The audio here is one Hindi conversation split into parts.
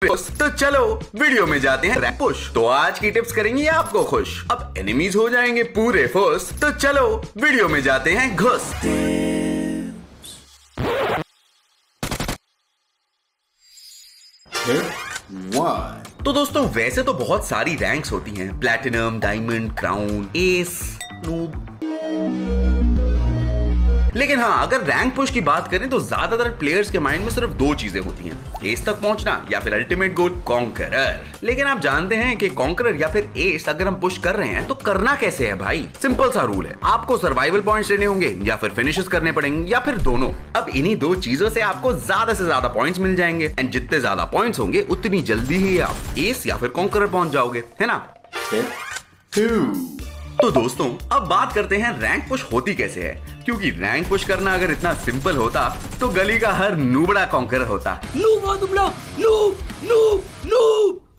तो चलो वीडियो में जाते हैं रैंक पुश। तो आज की टिप्स करेंगी आपको खुश, अब एनिमीज हो जाएंगे पूरे फुस। तो चलो वीडियो में जाते हैं घुस। तो दोस्तों वैसे तो बहुत सारी रैंक्स होती हैं, platinum, diamond, crown, S, noob. लेकिन हाँ, अगर रैंक पुश की बात करें तो ज्यादातर प्लेयर्स के माइंड में सिर्फ दो चीजें होती हैं, एस तक पहुंचना या फिर अल्टीमेट गोल कॉन्करर। लेकिन आप जानते हैं कि कॉन्करर या फिर एस अगर हम पुश कर रहे हैं तो करना कैसे है भाई? सिंपल सा रूल है, आपको सर्वाइवल पॉइंट्स लेने होंगे या फिर फिनिशेस करने पड़ेंगे या फिर दोनों। अब इन्हीं दो चीजों से आपको ज्यादा से ज्यादा पॉइंट्स मिल जाएंगे एंड जितने ज्यादा पॉइंट्स होंगे उतनी जल्दी ही आप एस या फिर कॉन्करर पहुंच जाओगे, है ना? तो दोस्तों अब बात करते हैं रैंक पुश होती कैसे है, क्योंकि रैंक पुश करना अगर इतना सिंपल होता तो गली का हर नूबड़ा कॉन्करर होता।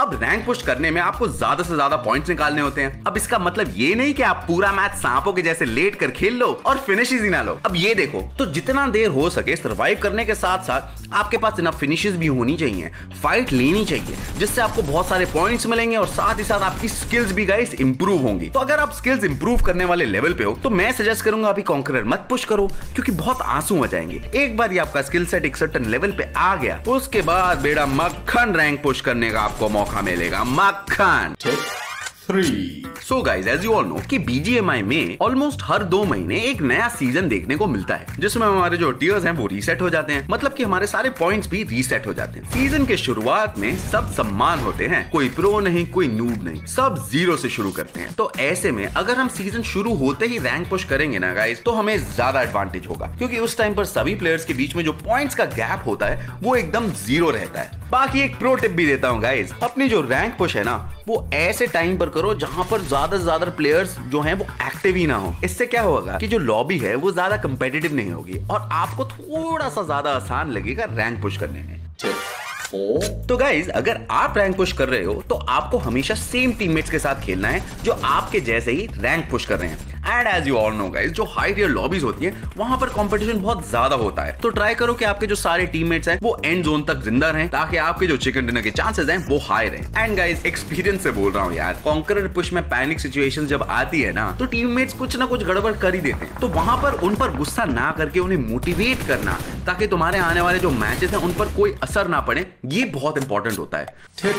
अब रैंक पुश करने में आपको ज्यादा से ज्यादा पॉइंट्स निकालने होते हैं। अब इसका मतलब ये नहीं कि आप पूरा मैच सांपों के जैसे लेट कर खेल लो और फिनिशेस ही ना लो। अब ये देखो, तो जितना देर हो सके सरवाइव करने के साथ साथ आपके पास इनफ फिनिशेस भी होनी चाहिए, फाइट लेनी चाहिए, जिससे आपको बहुत सारे पॉइंट्स मिलेंगे और साथ ही साथ आपकी स्किल्स भी गाइस इंप्रूव होंगी। तो अगर आप स्किल्स इंप्रूव करने वाले लेवल पे हो तो मैं सजेस्ट करूंगा अभी कॉन्करर मत पुश करो, क्योंकि बहुत आंसू आ जाएंगे। एक बार ये आपका स्किल सेट एक सर्टेन लेवल पे आ गया, उसके बाद बेड़ा मक्खन रैंक पुश करने का आपको मौका मिलेगा, मक्खन। 3 so guys as you all know कि BGMI में ऑलमोस्ट हर 2 महीने एक नया सीजन देखने को मिलता है, जिसमें हमारे जो टीयर्स हैं वो रीसेट हो जाते हैं, मतलब कि हमारे सारे पॉइंट्स भी रीसेट हो जाते हैं। सीजन के शुरुआत में सब सम्मान होते हैं, कोई प्रो नहीं, कोई नूब नहीं, सब 0 से शुरू करते हैं। तो ऐसे में अगर हम सीजन शुरू होते ही रैंक पुश करेंगे ना गाइज, तो हमें ज्यादा एडवांटेज होगा, क्योंकि उस टाइम पर सभी प्लेयर्स के बीच में जो पॉइंट्स का गैप होता है वो एकदम 0 रहता है। बाकी एक प्रो टिप भी देता हूँ गाइज, अपनी जो रैंक पुश है ना वो ऐसे टाइम पर करो जहां पर ज्यादा से ज्यादा प्लेयर्स जो हैं वो एक्टिव ही ना हो। इससे क्या होगा कि जो लॉबी है वो ज्यादा कंपेटिटिव नहीं होगी और आपको थोड़ा सा ज्यादा आसान लगेगा रैंक पुश करने में। तो गाइज अगर आप रैंक पुश कर रहे हो तो आपको हमेशा सेम टीममेट्स के साथ खेलना है जो आपके जैसे ही रैंक पुश कर रहे हैं। And as you all know guys, जो हाई टियर लॉबीज होती हैं वहां पर कंपटीशन बहुत ज्यादा होता है, तो ट्राई करो कि आपके जो सारे टीममेट्स हैं वो एंड जोन तक जिंदा रहें, ताकि आपके जो चिकन डिनर के चांसेस हैं वो हाई रहें। एंड गाइज एक्सपीरियंस से बोल रहा हूँ यार, कॉन्करर पुश में पैनिक सिचुएशन जब आती है ना तो टीममेट्स कुछ ना कुछ गड़बड़ कर ही देते हैं, तो वहां पर उन पर गुस्सा ना करके उन्हें मोटिवेट करना, ताकि तुम्हारे आने वाले जो मैचेस हैं उन पर कोई असर ना पड़े, ये बहुत इंपॉर्टेंट होता है। टिप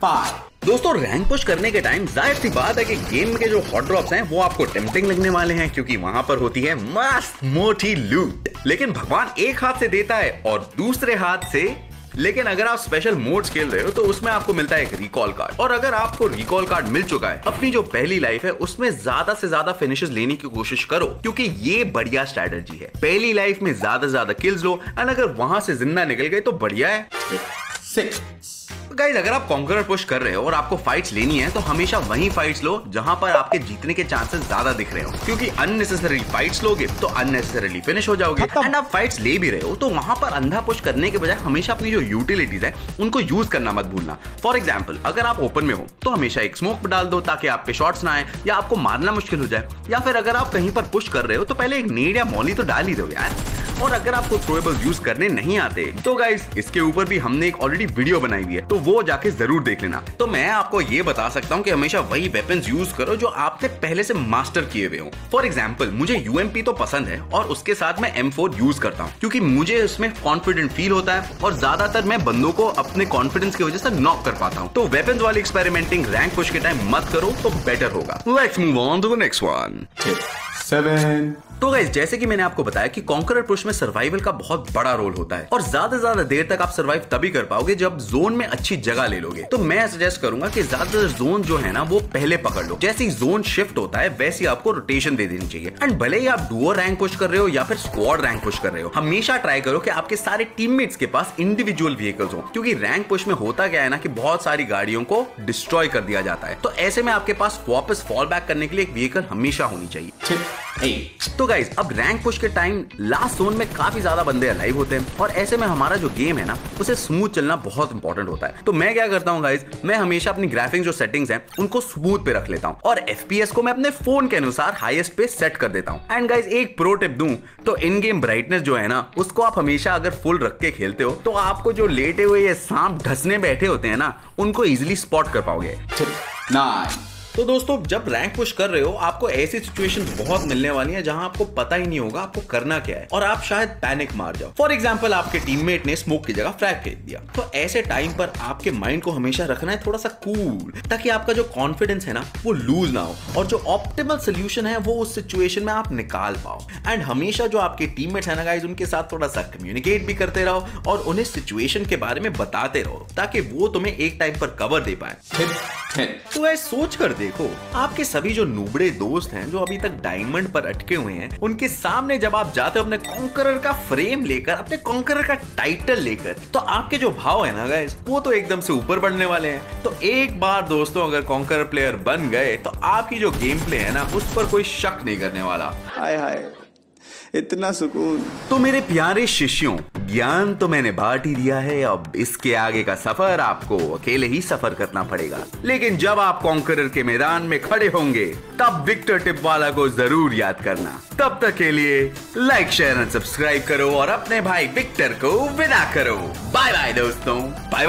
5 दोस्तों रैंक पुश करने के टाइम जाहिर सी बात है कि गेम के जो हॉट ड्रॉप्स हैं वो आपको टेम्पटिंग लगने वाले हैं, क्योंकि वहां पर होती है मस्त मोटी लूट। लेकिन भगवान एक हाथ से देता है और दूसरे हाथ से, लेकिन अगर आप स्पेशल मोड्स खेल रहे हो तो उसमें आपको मिलता है एक रिकॉल कार्ड, और अगर आपको रिकॉल कार्ड मिल चुका है, अपनी जो पहली लाइफ है उसमें ज्यादा से ज्यादा फिनिशेस लेने की कोशिश करो, क्योंकि ये बढ़िया स्ट्रेटजी है। पहली लाइफ में ज्यादा से ज्यादा किल्स लो एंड अगर वहां से जिंदा निकल गए तो बढ़िया है। 6 गाइस अगर आप कॉन्करर पुश कर रहे हो और आपको फाइट्स लेनी है तो हमेशा वही फाइट्स लो जहां पर आपके जीतने के चांसेस ज्यादा दिख रहे हो, क्योंकि अननेसेसरी फाइट्स लोगे तो अननेसेसरली फिनिश हो जाओगे। एंड आप फाइट्स ले भी रहे हो तो वहां पर अंधा पुश करने के बजाय हमेशा अपनी जो यूटिलिटीज है उनको यूज करना मत भूलना। फॉर एग्जाम्पल अगर आप ओपन में हो तो हमेशा एक स्मोक डाल दो, ताकि आप पे शॉट्स ना आए या आपको मारना मुश्किल हो जाए, या फिर अगर आप कहीं पर पुश कर रहे हो तो पहले एक नेड या मॉली तो डाल ही दो यार। और अगर आपको थ्रोएबल यूज करने नहीं आते तो गाइस इसके ऊपर भी हमने एक ऑलरेडी वीडियो बनाई हुई है, तो वो जाके जरूर देख लेना। तो मैं आपको ये बता सकता हूँ कि हमेशा वही वेपन्स यूज करो जो आपने पहले से मास्टर किए हुए हो। फॉर एग्जाम्पल मुझे UMP तो पसंद है और उसके साथ मैं M4 यूज करता हूँ, क्योंकि मुझे उसमें कॉन्फिडेंट फील होता है और ज्यादातर मैं बंदों को अपने कॉन्फिडेंस की वजह से नॉक कर पाता हूँ। तो वेपन्स वाली एक्सपेरिमेंटिंग रैंक पुश के टाइम मत करो तो बेटर होगा। Let's move on to the next one. 7 तो गाइस जैसे कि मैंने आपको बताया कि कॉन्करर पुश में सर्वाइवल का बहुत बड़ा रोल होता है, और ज्यादा से ज्यादा देर तक आप सर्वाइव तभी कर पाओगे जब जोन में अच्छी जगह ले लोगे। तो मैं सजेस्ट करूंगा कि ज्यादातर जोन जो है ना वो पहले पकड़ लो, जैसे ही जोन शिफ्ट होता है वैसे ही आपको रोटेशन दे देनी चाहिए। एंड भले ही आप डुओ रैंक पुश कर रहे हो या फिर स्क्वाड रैंक पुश कर रहे हो, हमेशा ट्राई करो कि आपके सारे टीममेट्स के पास इंडिविजुअल व्हीकल्स हो, क्योंकि रैंक पुश में होता क्या है ना कि बहुत सारी गाड़ियों को डिस्ट्रॉय कर दिया जाता है, तो ऐसे में आपके पास वापस फॉल बैक करने के लिए एक व्हीकल हमेशा होनी चाहिए। तो गाइस अब रैंक पुश के टाइम लास्ट जोन उनमें काफी ज्यादा बंदे अलाइव होते हैं और ऐसे में हमारा जो गेम है ना उसे स्मूथ चलना बहुत इंपॉर्टेंट होता है। तो मैं क्या करता हूँ गाइस, मैं हमेशा अपनी ग्राफिक्स जो सेटिंग्स हैं उनको स्मूथ पे रख लेता हूँ और FPS को मैं अपने फोन के अनुसार हाईएस्ट पे सेट कर देता हूँ। एंड गाइस एक प्रो टिप दूं तो इन गेम ब्राइटनेस जो है ना उसको आप हमेशा अगर फुल रख के खेलते हो तो आपको जो लेटे हुए ये सांप ढसने बैठे होते हैं ना उनको इजीली स्पॉट कर पाओगे। तो दोस्तों जब रैंक पुश कर रहे हो आपको ऐसी सिचुएशंस बहुत मिलने वाली हैं जहां आपको पता ही नहीं होगा आपको करना क्या है और आप शायद पैनिक मार जाओ। फॉर एग्जांपल आपके टीममेट ने स्मोक की जगह फ्रैग फेंक दिया, तो ऐसे टाइम पर आपके माइंड को हमेशा रखना है थोड़ा सा कूल, ताकि आपका जो कॉन्फिडेंस है ना वो लूज ना हो और जो ऑप्टिमल सोल्यूशन है वो उस सिचुएशन में आप निकाल पाओ। एंड हमेशा जो आपके टीममेट्स है ना गाइस उनके साथ थोड़ा सा कम्युनिकेट भी करते रहो और उन्हें सिचुएशन के बारे में बताते रहो ताकि वो तुम्हें एक टाइम पर कवर दे पाए। तो ऐसे सोच कर देखो आपके सभी जो नूबड़े दोस्त हैं जो अभी तक डायमंड पर अटके हुए हैं उनके सामने जब आप जाते हो अपने कॉन्करर का फ्रेम लेकर, अपने कॉन्करर का टाइटल लेकर, तो आपके जो भाव है ना गाइस वो तो एकदम से ऊपर बढ़ने वाले हैं। तो एक बार दोस्तों अगर कॉन्करर प्लेयर बन गए तो आपकी जो गेम प्ले है ना उस पर कोई शक नहीं करने वाला। हाय हाय इतना सुकून। तो मेरे प्यारे शिष्यों, ज्ञान तो मैंने बांट ही दिया है, अब इसके आगे का सफर आपको अकेले ही सफर करना पड़ेगा। लेकिन जब आप कॉन्करर के मैदान में खड़े होंगे तब विक्टर टिपवाला को जरूर याद करना। तब तक के लिए लाइक शेयर एंड सब्सक्राइब करो और अपने भाई विक्टर को विदा करो। बाय बाय दोस्तों, बाय।